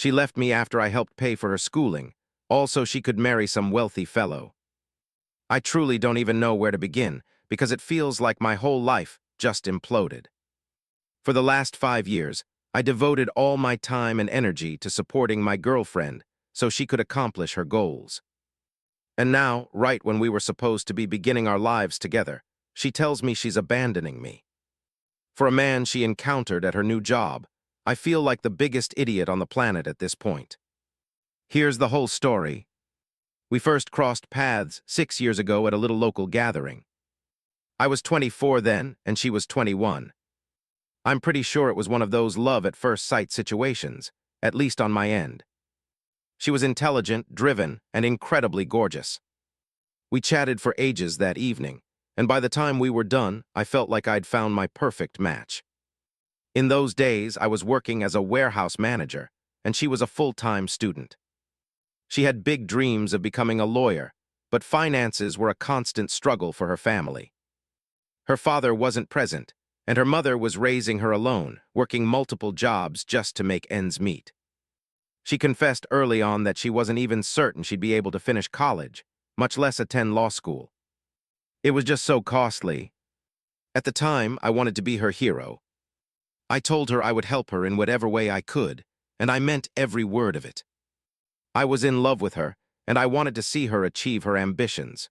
She left me after I helped pay for her schooling, all so she could marry some wealthy fellow. I truly don't even know where to begin, because it feels like my whole life just imploded. For the last 5 years, I devoted all my time and energy to supporting my girlfriend so she could accomplish her goals. And now, right when we were supposed to be beginning our lives together, she tells me she's abandoning me. For a man she encountered at her new job, I feel like the biggest idiot on the planet at this point. Here's the whole story. We first crossed paths 6 years ago at a little local gathering. I was 24 then, and she was 21. I'm pretty sure it was one of those love-at-first-sight situations, at least on my end. She was intelligent, driven, and incredibly gorgeous. We chatted for ages that evening, and by the time we were done, I felt like I'd found my perfect match. In those days, I was working as a warehouse manager, and she was a full-time student. She had big dreams of becoming a lawyer, but finances were a constant struggle for her family. Her father wasn't present, and her mother was raising her alone, working multiple jobs just to make ends meet. She confessed early on that she wasn't even certain she'd be able to finish college, much less attend law school. It was just so costly. At the time, I wanted to be her hero. I told her I would help her in whatever way I could, and I meant every word of it. I was in love with her, and I wanted to see her achieve her ambitions.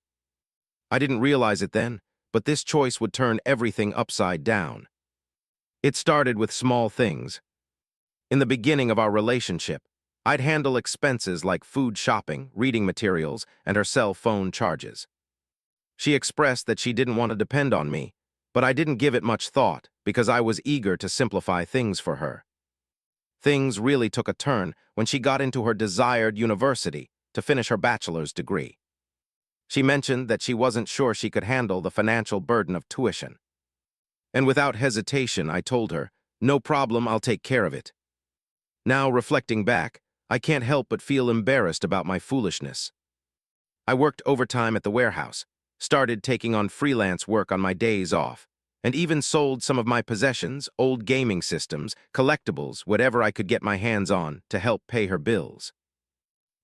I didn't realize it then, but this choice would turn everything upside down. It started with small things. In the beginning of our relationship, I'd handle expenses like food shopping, reading materials, and her cell phone charges. She expressed that she didn't want to depend on me, but I didn't give it much thought because I was eager to simplify things for her. Things really took a turn when she got into her desired university to finish her bachelor's degree. She mentioned that she wasn't sure she could handle the financial burden of tuition. And without hesitation, I told her, "No problem, I'll take care of it." Now, reflecting back, I can't help but feel embarrassed about my foolishness. I worked overtime at the warehouse, started taking on freelance work on my days off, and even sold some of my possessions, old gaming systems, collectibles, whatever I could get my hands on to help pay her bills.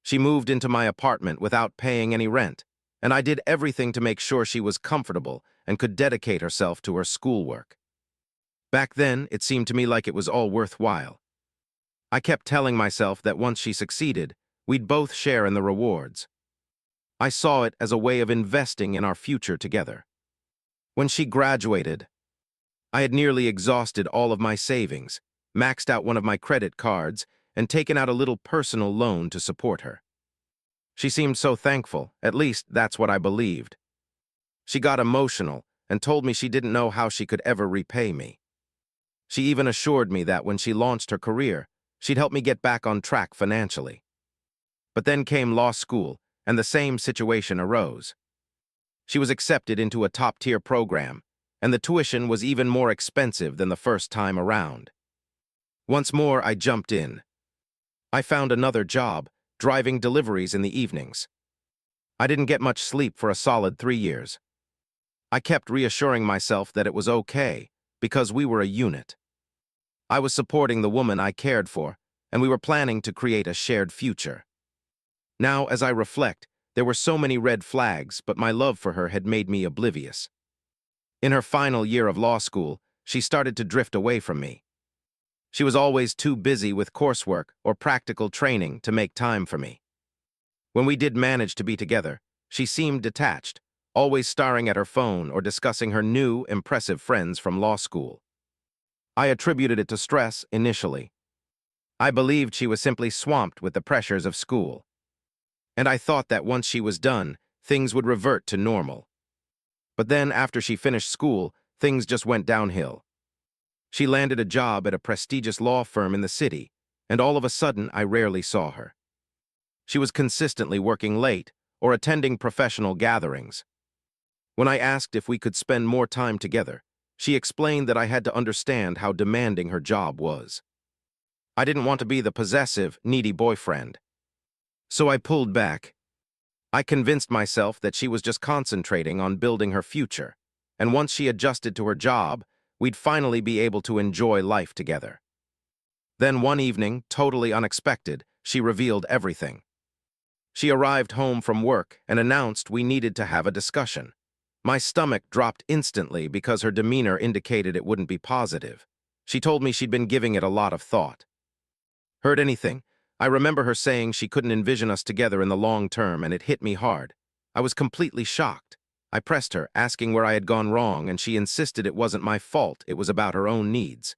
She moved into my apartment without paying any rent, and I did everything to make sure she was comfortable and could dedicate herself to her schoolwork. Back then, it seemed to me like it was all worthwhile. I kept telling myself that once she succeeded, we'd both share in the rewards. I saw it as a way of investing in our future together. When she graduated, I had nearly exhausted all of my savings, maxed out one of my credit cards, and taken out a little personal loan to support her. She seemed so thankful, at least that's what I believed. She got emotional and told me she didn't know how she could ever repay me. She even assured me that when she launched her career, she'd help me get back on track financially. But then came law school, and the same situation arose. She was accepted into a top-tier program, and the tuition was even more expensive than the first time around. Once more, I jumped in. I found another job, driving deliveries in the evenings. I didn't get much sleep for a solid 3 years. I kept reassuring myself that it was okay, because we were a unit. I was supporting the woman I cared for, and we were planning to create a shared future. Now, as I reflect, there were so many red flags, but my love for her had made me oblivious. In her final year of law school, she started to drift away from me. She was always too busy with coursework or practical training to make time for me. When we did manage to be together, she seemed detached, always staring at her phone or discussing her new, impressive friends from law school. I attributed it to stress initially. I believed she was simply swamped with the pressures of school. And I thought that once she was done, things would revert to normal. But then, after she finished school, things just went downhill. She landed a job at a prestigious law firm in the city, and all of a sudden, I rarely saw her. She was consistently working late or attending professional gatherings. When I asked if we could spend more time together, she explained that I had to understand how demanding her job was. I didn't want to be the possessive, needy boyfriend. So I pulled back. I convinced myself that she was just concentrating on building her future, and once she adjusted to her job, we'd finally be able to enjoy life together. Then one evening, totally unexpected, she revealed everything. She arrived home from work and announced we needed to have a discussion. My stomach dropped instantly because her demeanor indicated it wouldn't be positive. She told me she'd been giving it a lot of thought. Heard anything? I remember her saying she couldn't envision us together in the long term, and it hit me hard. I was completely shocked. I pressed her, asking where I had gone wrong, and she insisted it wasn't my fault, it was about her own needs.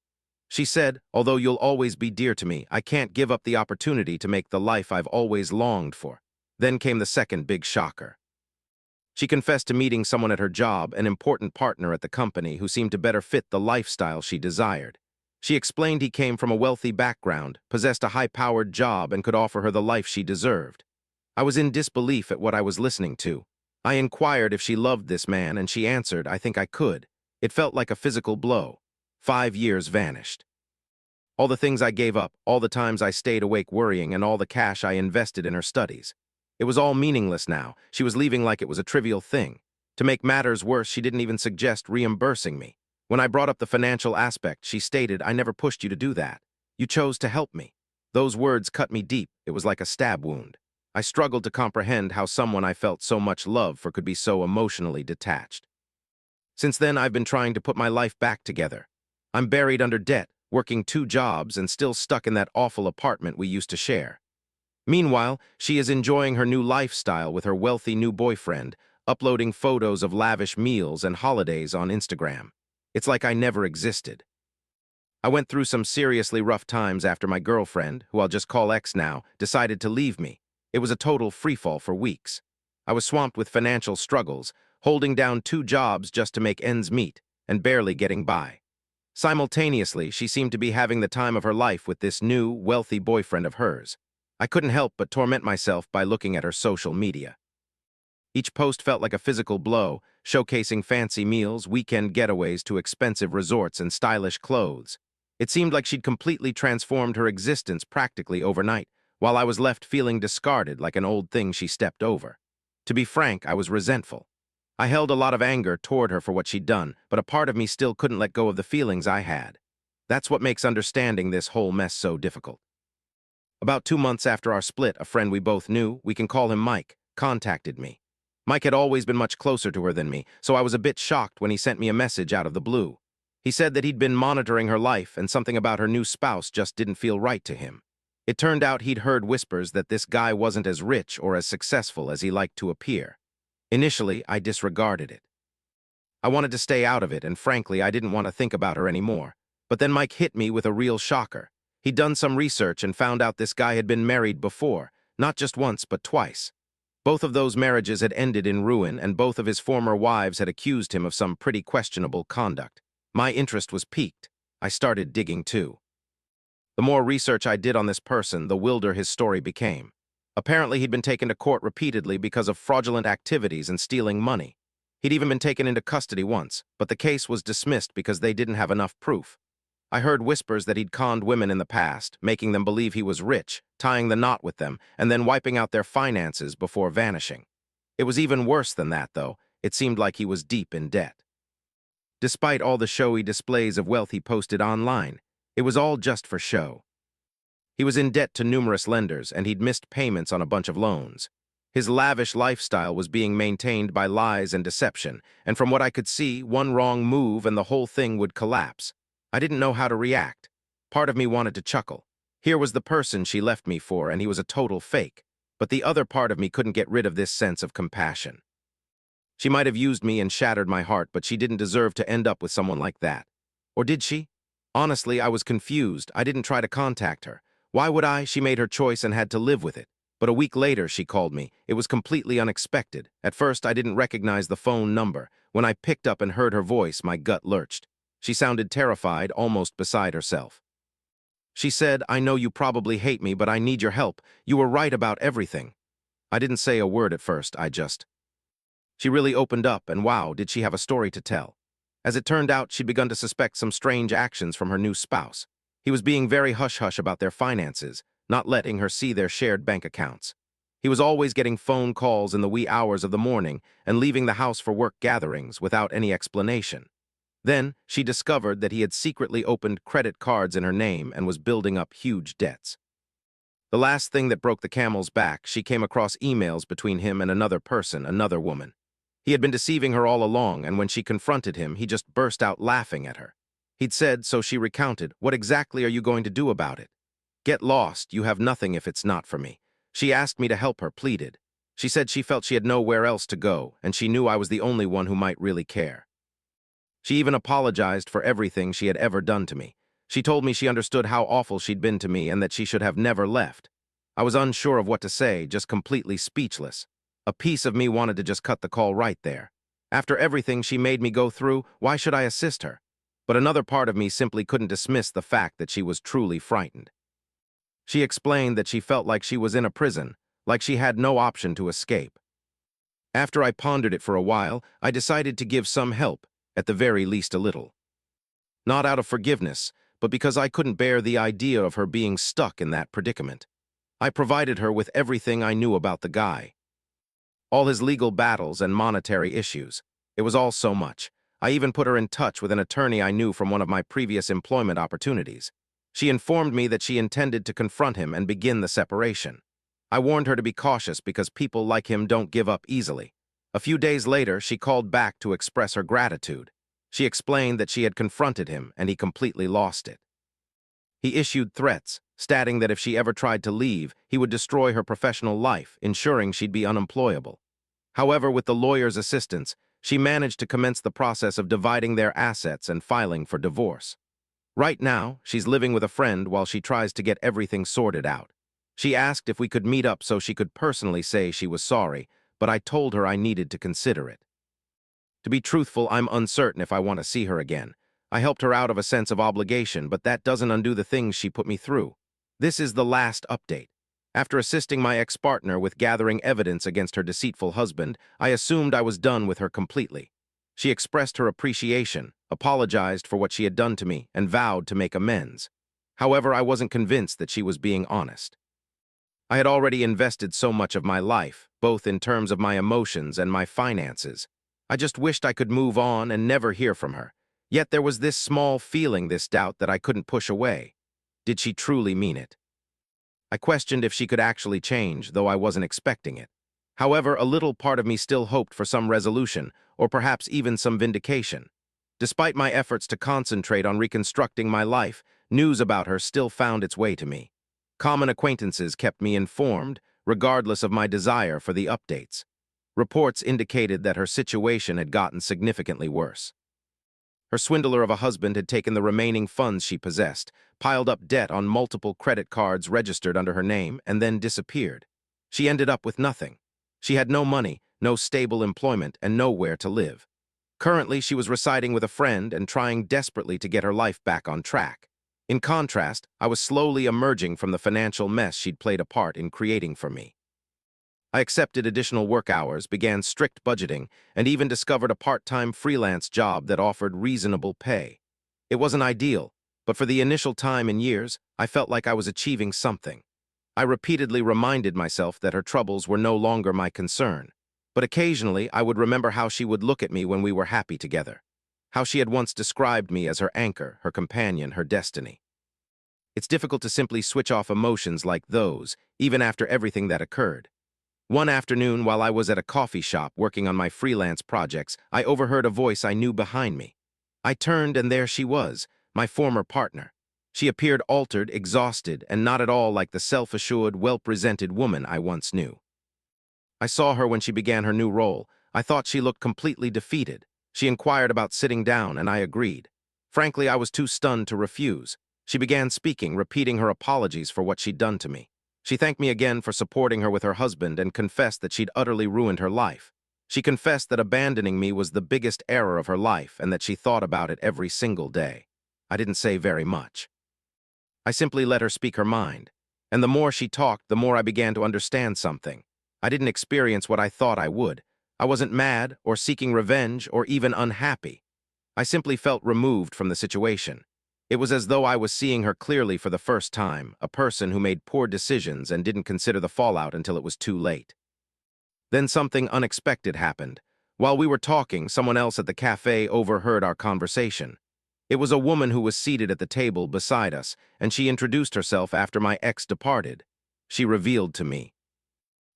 She said, although you'll always be dear to me, I can't give up the opportunity to make the life I've always longed for. Then came the second big shocker. She confessed to meeting someone at her job, an important partner at the company, who seemed to better fit the lifestyle she desired. She explained he came from a wealthy background, possessed a high-powered job, and could offer her the life she deserved. I was in disbelief at what I was listening to. I inquired if she loved this man, and she answered, I think I could. It felt like a physical blow. 5 years vanished. All the things I gave up, all the times I stayed awake worrying, and all the cash I invested in her studies. It was all meaningless now. She was leaving like it was a trivial thing. To make matters worse, she didn't even suggest reimbursing me. When I brought up the financial aspect, she stated, I never pushed you to do that. You chose to help me. Those words cut me deep. It was like a stab wound. I struggled to comprehend how someone I felt so much love for could be so emotionally detached. Since then, I've been trying to put my life back together. I'm buried under debt, working 2 jobs, and still stuck in that awful apartment we used to share. Meanwhile, she is enjoying her new lifestyle with her wealthy new boyfriend, uploading photos of lavish meals and holidays on Instagram. It's like I never existed. I went through some seriously rough times after my girlfriend, who I'll just call X now, decided to leave me. It was a total freefall for weeks. I was swamped with financial struggles, holding down 2 jobs just to make ends meet, and barely getting by. Simultaneously, she seemed to be having the time of her life with this new, wealthy boyfriend of hers. I couldn't help but torment myself by looking at her social media. Each post felt like a physical blow, showcasing fancy meals, weekend getaways to expensive resorts, and stylish clothes. It seemed like she'd completely transformed her existence practically overnight, while I was left feeling discarded like an old thing she stepped over. To be frank, I was resentful. I held a lot of anger toward her for what she'd done, but a part of me still couldn't let go of the feelings I had. That's what makes understanding this whole mess so difficult. About 2 months after our split, a friend we both knew, we can call him Mike, contacted me. Mike had always been much closer to her than me, so I was a bit shocked when he sent me a message out of the blue. He said that he'd been monitoring her life and something about her new spouse just didn't feel right to him. It turned out he'd heard whispers that this guy wasn't as rich or as successful as he liked to appear. Initially, I disregarded it. I wanted to stay out of it, and frankly, I didn't want to think about her anymore. But then Mike hit me with a real shocker. He'd done some research and found out this guy had been married before, not just once, but twice. Both of those marriages had ended in ruin, and both of his former wives had accused him of some pretty questionable conduct. My interest was piqued. I started digging too. The more research I did on this person, the wilder his story became. Apparently, he'd been taken to court repeatedly because of fraudulent activities and stealing money. He'd even been taken into custody once, but the case was dismissed because they didn't have enough proof. I heard whispers that he'd conned women in the past, making them believe he was rich, tying the knot with them, and then wiping out their finances before vanishing. It was even worse than that, though. It seemed like he was deep in debt. Despite all the showy displays of wealth he posted online, it was all just for show. He was in debt to numerous lenders, and he'd missed payments on a bunch of loans. His lavish lifestyle was being maintained by lies and deception, and from what I could see, one wrong move and the whole thing would collapse. I didn't know how to react. Part of me wanted to chuckle. Here was the person she left me for, and he was a total fake. But the other part of me couldn't get rid of this sense of compassion. She might have used me and shattered my heart, but she didn't deserve to end up with someone like that. Or did she? Honestly, I was confused. I didn't try to contact her. Why would I? She made her choice and had to live with it. But a week later, she called me. It was completely unexpected. At first, I didn't recognize the phone number. When I picked up and heard her voice, my gut lurched. She sounded terrified, almost beside herself. She said, I know you probably hate me, but I need your help. You were right about everything. I didn't say a word at first, She really opened up, and wow, did she have a story to tell. As it turned out, she'd begun to suspect some strange actions from her new spouse. He was being very hush-hush about their finances, not letting her see their shared bank accounts. He was always getting phone calls in the wee hours of the morning and leaving the house for work gatherings without any explanation. Then, she discovered that he had secretly opened credit cards in her name and was building up huge debts. The last thing that broke the camel's back, she came across emails between him and another person, another woman. He had been deceiving her all along, and when she confronted him, he just burst out laughing at her. He'd said, so she recounted, "What exactly are you going to do about it?" "Get lost, you have nothing if it's not for me." She asked me to help her, pleaded. She said she felt she had nowhere else to go, and she knew I was the only one who might really care. She even apologized for everything she had ever done to me. She told me she understood how awful she'd been to me and that she should have never left. I was unsure of what to say, just completely speechless. A piece of me wanted to just cut the call right there. After everything she made me go through, why should I assist her? But another part of me simply couldn't dismiss the fact that she was truly frightened. She explained that she felt like she was in a prison, like she had no option to escape. After I pondered it for a while, I decided to give some help, at the very least a little. Not out of forgiveness, but because I couldn't bear the idea of her being stuck in that predicament. I provided her with everything I knew about the guy. All his legal battles and monetary issues. It was all so much. I even put her in touch with an attorney I knew from one of my previous employment opportunities. She informed me that she intended to confront him and begin the separation. I warned her to be cautious because people like him don't give up easily. A few days later, she called back to express her gratitude. She explained that she had confronted him and he completely lost it. He issued threats, stating that if she ever tried to leave, he would destroy her professional life, ensuring she'd be unemployable. However, with the lawyer's assistance, she managed to commence the process of dividing their assets and filing for divorce. Right now, she's living with a friend while she tries to get everything sorted out. She asked if we could meet up so she could personally say she was sorry, but I told her I needed to consider it. To be truthful, I'm uncertain if I want to see her again. I helped her out of a sense of obligation, but that doesn't undo the things she put me through. This is the last update. After assisting my ex-partner with gathering evidence against her deceitful husband, I assumed I was done with her completely. She expressed her appreciation, apologized for what she had done to me, and vowed to make amends. However, I wasn't convinced that she was being honest. I had already invested so much of my life, both in terms of my emotions and my finances. I just wished I could move on and never hear from her. Yet there was this small feeling, this doubt that I couldn't push away. Did she truly mean it? I questioned if she could actually change, though I wasn't expecting it. However, a little part of me still hoped for some resolution, or perhaps even some vindication. Despite my efforts to concentrate on reconstructing my life, news about her still found its way to me. Common acquaintances kept me informed, regardless of my desire for the updates. Reports indicated that her situation had gotten significantly worse. Her swindler of a husband had taken the remaining funds she possessed, piled up debt on multiple credit cards registered under her name, and then disappeared. She ended up with nothing. She had no money, no stable employment, and nowhere to live. Currently, she was residing with a friend and trying desperately to get her life back on track. In contrast, I was slowly emerging from the financial mess she'd played a part in creating for me. I accepted additional work hours, began strict budgeting, and even discovered a part-time freelance job that offered reasonable pay. It wasn't ideal, but for the initial time in years, I felt like I was achieving something. I repeatedly reminded myself that her troubles were no longer my concern, but occasionally I would remember how she would look at me when we were happy together, how she had once described me as her anchor, her companion, her destiny. It's difficult to simply switch off emotions like those, even after everything that occurred. One afternoon, while I was at a coffee shop working on my freelance projects, I overheard a voice I knew behind me. I turned, and there she was, my former partner. She appeared altered, exhausted, and not at all like the self-assured, well-presented woman I once knew. I saw her when she began her new role. I thought she looked completely defeated. She inquired about sitting down, and I agreed. Frankly, I was too stunned to refuse. She began speaking, repeating her apologies for what she'd done to me. She thanked me again for supporting her with her husband and confessed that she'd utterly ruined her life. She confessed that abandoning me was the biggest error of her life and that she thought about it every single day. I didn't say very much. I simply let her speak her mind. And the more she talked, the more I began to understand something. I didn't experience what I thought I would. I wasn't mad or seeking revenge or even unhappy. I simply felt removed from the situation. It was as though I was seeing her clearly for the first time, a person who made poor decisions and didn't consider the fallout until it was too late. Then something unexpected happened. While we were talking, someone else at the cafe overheard our conversation. It was a woman who was seated at the table beside us, and she introduced herself after my ex departed. She revealed to me.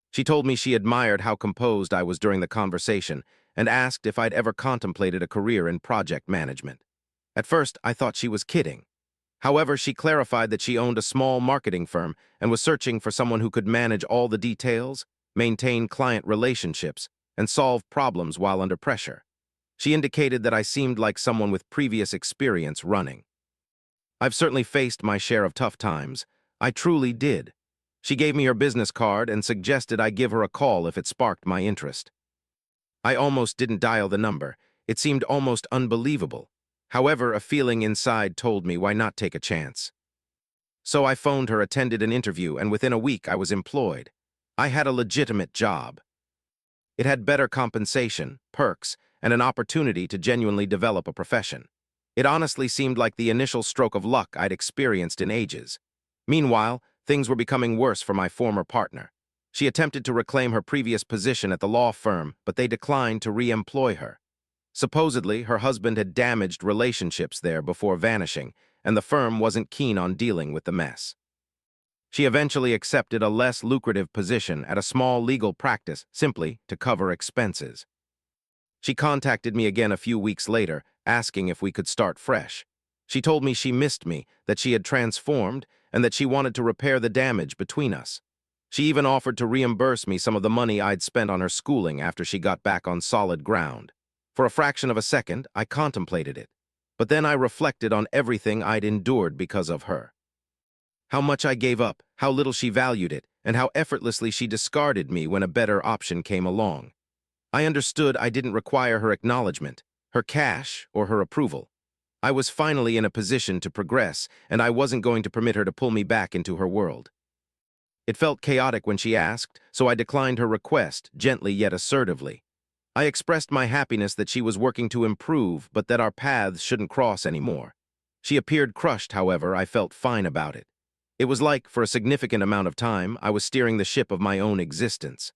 She told me she admired how composed I was during the conversation and asked if I'd ever contemplated a career in project management. At first, I thought she was kidding. However, she clarified that she owned a small marketing firm and was searching for someone who could manage all the details, maintain client relationships, and solve problems while under pressure. She indicated that I seemed like someone with previous experience running. I've certainly faced my share of tough times. I truly did. She gave me her business card and suggested I give her a call if it sparked my interest. I almost didn't dial the number. It seemed almost unbelievable. However, a feeling inside told me why not take a chance. So I phoned her, attended an interview, and within a week I was employed. I had a legitimate job. It had better compensation, perks, and an opportunity to genuinely develop a profession. It honestly seemed like the initial stroke of luck I'd experienced in ages. Meanwhile, things were becoming worse for my former partner. She attempted to reclaim her previous position at the law firm, but they declined to re-employ her. Supposedly, her husband had damaged relationships there before vanishing, and the firm wasn't keen on dealing with the mess. She eventually accepted a less lucrative position at a small legal practice simply to cover expenses. She contacted me again a few weeks later, asking if we could start fresh. She told me she missed me, that she had transformed, and that she wanted to repair the damage between us. She even offered to reimburse me some of the money I'd spent on her schooling after she got back on solid ground. For a fraction of a second, I contemplated it. But then I reflected on everything I'd endured because of her. How much I gave up, how little she valued it, and how effortlessly she discarded me when a better option came along. I understood I didn't require her acknowledgement, her cash, or her approval. I was finally in a position to progress, and I wasn't going to permit her to pull me back into her world. It felt chaotic when she asked, so I declined her request, gently yet assertively. I expressed my happiness that she was working to improve, but that our paths shouldn't cross anymore. She appeared crushed, however. I felt fine about it. It was like, for a significant amount of time, I was steering the ship of my own existence.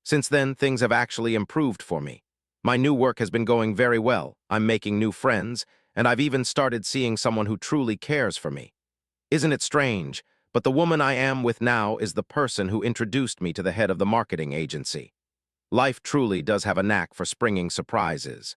Since then, things have actually improved for me. My new work has been going very well. I'm making new friends, and I've even started seeing someone who truly cares for me. Isn't it strange? But the woman I am with now is the person who introduced me to the head of the marketing agency. Life truly does have a knack for springing surprises.